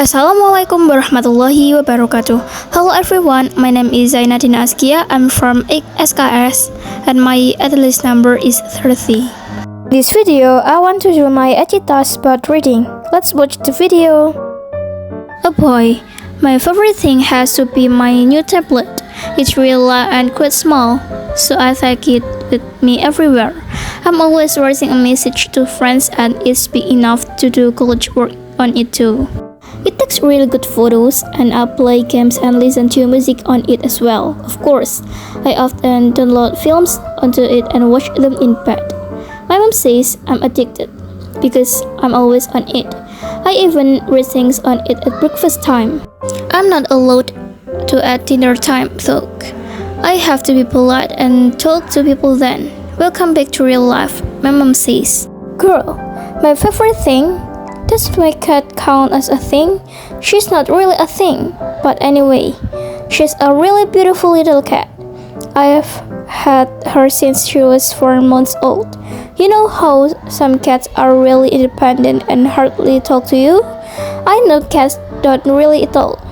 Assalamualaikum warahmatullahi wabarakatuh. Hello everyone, my name is Zainadine Askia. I'm from SKS and my atlas number is 30. In this video, I want to do my task about reading. Let's watch the video. Oh boy, my favorite thing has to be my new tablet. It's real light and quite small, so I take it with me everywhere. I'm always writing a message to friends and it's big enough to do college work on it too. It takes really good photos and I play games and listen to music on it as well. Of course, I often download films onto it and watch them in bed. My mom says I'm addicted because I'm always on it. I even read things on it at breakfast time. I'm not allowed to at dinner time though. I have to be polite and talk to people then. Welcome back to real life, my mom says. Girl, my favorite thing? Does my cat count as a thing? She's not really a thing, but anyway, she's a really beautiful little cat. I've had her since she was 4 months old. You know how some cats are really independent and hardly talk to you? I know cats don't really talk,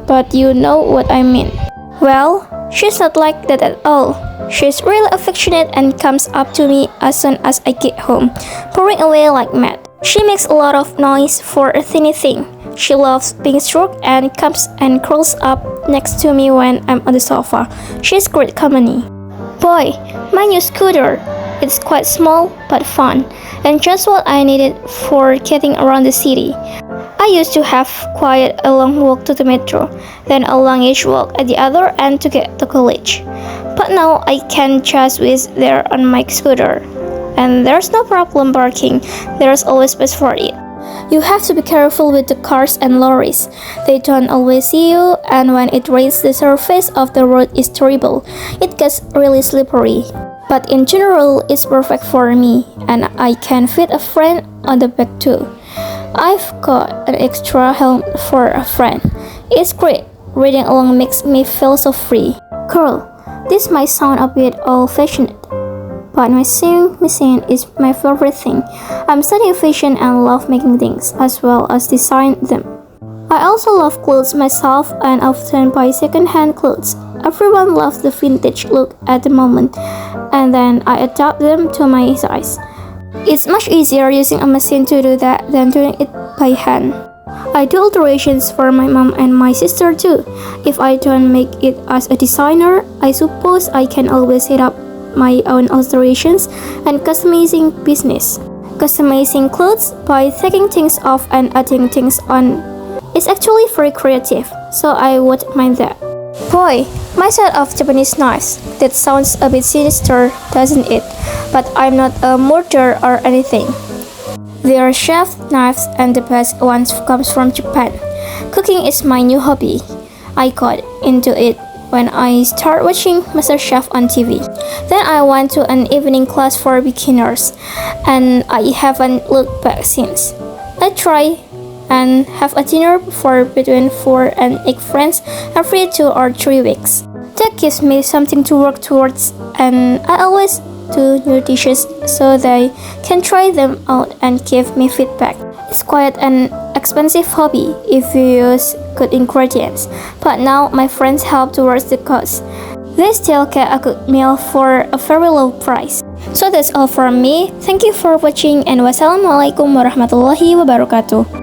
but you know what I mean. Well, she's not like that at all. She's really affectionate and comes up to me as soon as I get home, purring away like mad. She makes a lot of noise for a tiny thing. She loves being stroked and comes and curls up next to me when I'm on the sofa. She's great company. Boy, my new scooter. It's quite small but fun, and just what I needed for getting around the city. I used to have quite a long walk to the metro, then a longish walk at the other end to get to college. But now I can just whiz there on my scooter. And there's no problem parking, there's always space for it. You have to be careful with the cars and lorries. They don't always see you, and when it rains, the surface of the road is terrible. It gets really slippery. But in general, it's perfect for me, and I can fit a friend on the back too. I've got an extra helmet for a friend. It's great. Reading along makes me feel so free. Girl, this might sound a bit old-fashioned, but my sewing machine is my favorite thing. I'm studying fashion and love making things, as well as design them. I also love clothes myself and often buy second-hand clothes. Everyone loves the vintage look at the moment, and then I adapt them to my size. It's much easier using a machine to do that than doing it by hand. I do alterations for my mom and my sister too. If I don't make it as a designer, I suppose I can always set up my own alterations and customizing business. Customizing clothes by taking things off and adding things on is actually very creative, so I would mind that. Boy, my set of Japanese knives. That sounds a bit sinister, doesn't it? But I'm not a murderer or anything. They are chef knives and the best ones comes from Japan. Cooking is my new hobby. I got into it when I started watching MasterChef on TV. Then I went to an evening class for beginners, and I haven't looked back since. I try and have a dinner for between 4 and 8 friends every 2 or 3 weeks. That gives me something to work towards, and I always do new dishes so they can try them out and give me feedback. It's quite an expensive hobby if you use good ingredients, but now my friends help towards the cost. They still get a good meal for a very low price. So that's all from me. Thank you for watching and wassalamualaikum warahmatullahi wabarakatuh.